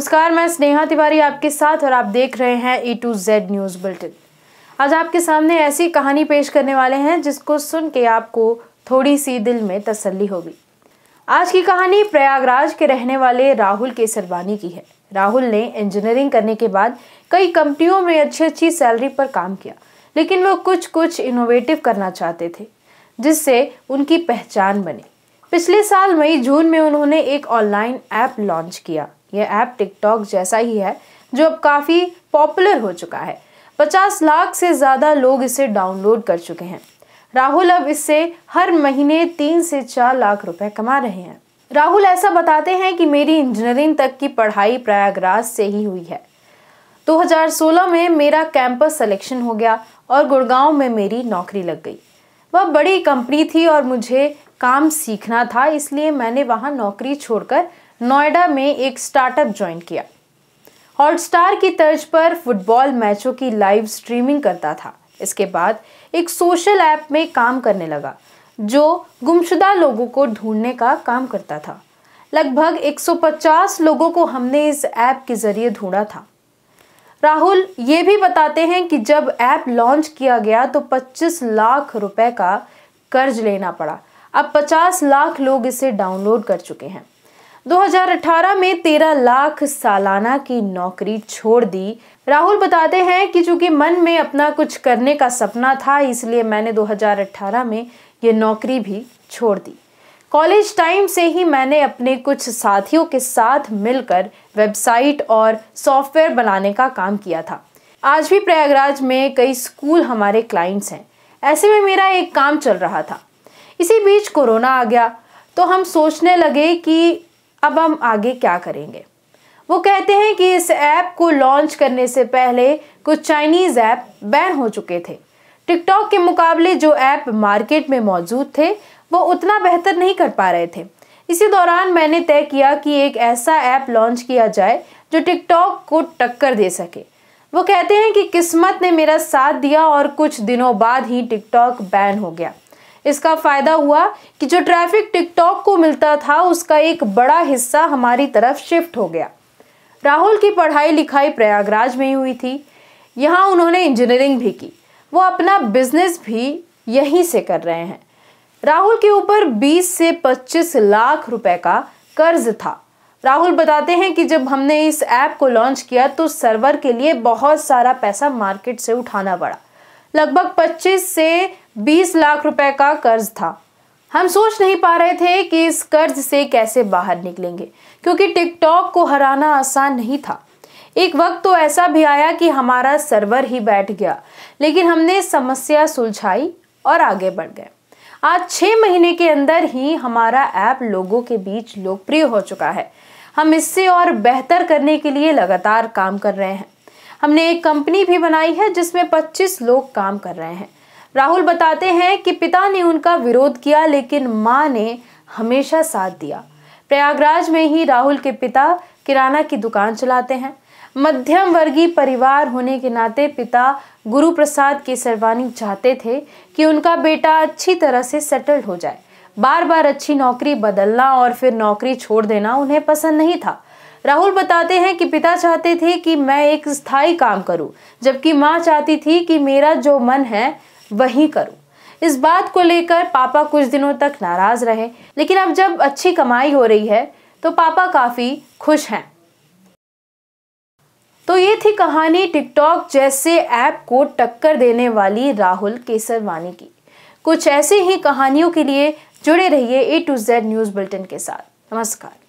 नमस्कार, मैं स्नेहा तिवारी आपके साथ और आप देख रहे हैं A to Z news bulletin. आज आपके सामने ऐसी कहानी पेश करने वाले हैं जिसको सुन के आपको थोड़ी सी दिल में तसल्ली होगी। आज की कहानी प्रयागराज के रहने वाले राहुल केसरवानी की है। राहुल ने इंजीनियरिंग करने के बाद कई कंपनियों में अच्छी सैलरी पर काम किया, लेकिन वो कुछ इनोवेटिव करना चाहते थे जिससे उनकी पहचान बने। पिछले साल मई जून में उन्होंने एक ऑनलाइन ऐप लॉन्च किया। यह ऐप टिकटॉक जैसा ही है जो अब काफ़ी पॉपुलर हो चुका है। 50 लाख से ज़्यादा लोग इसे डाउनलोड कर चुके हैं। राहुल अब इससे हर महीने 3 से 4 लाख रुपए कमा रहे हैं। राहुल ऐसा बताते हैं कि मेरी इंजीनियरिंग तक की पढ़ाई प्रयागराज से ही हुई है। 2016 में मेरा कैंपस सिलेक्शन हो गया और गुड़गांव में मेरी नौकरी लग गई। वह बड़ी कंपनी थी और मुझे काम सीखना था, इसलिए मैंने वहां नौकरी छोड़कर नोएडा में एक स्टार्टअप ज्वाइन किया। हॉटस्टार की तर्ज पर फुटबॉल मैचों की लाइव स्ट्रीमिंग करता था। इसके बाद एक सोशल ऐप में काम करने लगा जो गुमशुदा लोगों को ढूंढने का काम करता था। लगभग 150 लोगों को हमने इस ऐप के जरिए ढूंढा था। राहुल ये भी बताते हैं कि जब ऐप लॉन्च किया गया तो 25 लाख रुपए का कर्ज लेना पड़ा। अब 50 लाख लोग इसे डाउनलोड कर चुके हैं। 2018 में 13 लाख सालाना की नौकरी छोड़ दी। राहुल बताते हैं कि चूंकि मन में अपना कुछ करने का सपना था, इसलिए मैंने 2018 में ये नौकरी भी छोड़ दी। कॉलेज टाइम से ही मैंने अपने कुछ साथियों के साथ मिलकर वेबसाइट और सॉफ्टवेयर बनाने का काम किया था। आज भी प्रयागराज में कई स्कूल हमारे क्लाइंट्स हैं। ऐसे में मेरा एक काम चल रहा था। इसी बीच कोरोना आ गया तो हम सोचने लगे कि अब हम आगे क्या करेंगे। वो कहते हैं कि इस ऐप को लॉन्च करने से पहले कुछ चाइनीज ऐप बैन हो चुके थे। टिकटॉक के मुकाबले जो ऐप मार्केट में मौजूद थे वो उतना बेहतर नहीं कर पा रहे थे। इसी दौरान मैंने तय किया कि एक ऐसा ऐप लॉन्च किया जाए जो टिकटॉक को टक्कर दे सके। वो कहते हैं कि किस्मत ने मेरा साथ दिया और कुछ दिनों बाद ही टिकटॉक बैन हो गया। इसका फायदा हुआ कि जो ट्रैफिक टिकटॉक को मिलता था उसका एक बड़ा हिस्सा हमारी तरफ शिफ्ट हो गया। राहुल की पढ़ाई लिखाई प्रयागराज में ही हुई थी। यहाँ उन्होंने इंजीनियरिंग भी की। वो अपना बिजनेस भी यहीं से कर रहे हैं। राहुल के ऊपर 20 से 25 लाख रुपए का कर्ज था। राहुल बताते हैं कि जब हमने इस ऐप को लॉन्च किया तो सर्वर के लिए बहुत सारा पैसा मार्केट से उठाना पड़ा। लगभग 25 से 20 लाख रुपए का कर्ज था। हम सोच नहीं पा रहे थे कि इस कर्ज से कैसे बाहर निकलेंगे, क्योंकि टिकटॉक को हराना आसान नहीं था। एक वक्त तो ऐसा भी आया कि हमारा सर्वर ही बैठ गया, लेकिन हमने समस्या सुलझाई और आगे बढ़ गए। आज 6 महीने के अंदर ही हमारा ऐप लोगों के बीच लोकप्रिय हो चुका है। हम इससे और बेहतर करने के लिए लगातार काम कर रहे हैं। हमने एक कंपनी भी बनाई है जिसमें 25 लोग काम कर रहे हैं। राहुल बताते हैं कि पिता ने उनका विरोध किया, लेकिन मां ने हमेशा साथ दिया। प्रयागराज में ही राहुल के पिता किराना की दुकान चलाते हैं। मध्यम वर्गीय परिवार होने के नाते पिता गुरु प्रसाद केसरवानी चाहते थे कि उनका बेटा अच्छी तरह से सेटल्ड हो जाए। बार बार अच्छी नौकरी बदलना और फिर नौकरी छोड़ देना उन्हें पसंद नहीं था। राहुल बताते हैं कि पिता चाहते थे कि मैं एक स्थायी काम करूं, जबकि मां चाहती थी कि मेरा जो मन है वही करूं। इस बात को लेकर पापा कुछ दिनों तक नाराज रहे, लेकिन अब जब अच्छी कमाई हो रही है तो पापा काफी खुश हैं। तो ये थी कहानी टिकटॉक जैसे ऐप को टक्कर देने वाली राहुल केसरवानी की। कुछ ऐसे ही कहानियों के लिए जुड़े रहिए A to Z news bulletin के साथ। नमस्कार।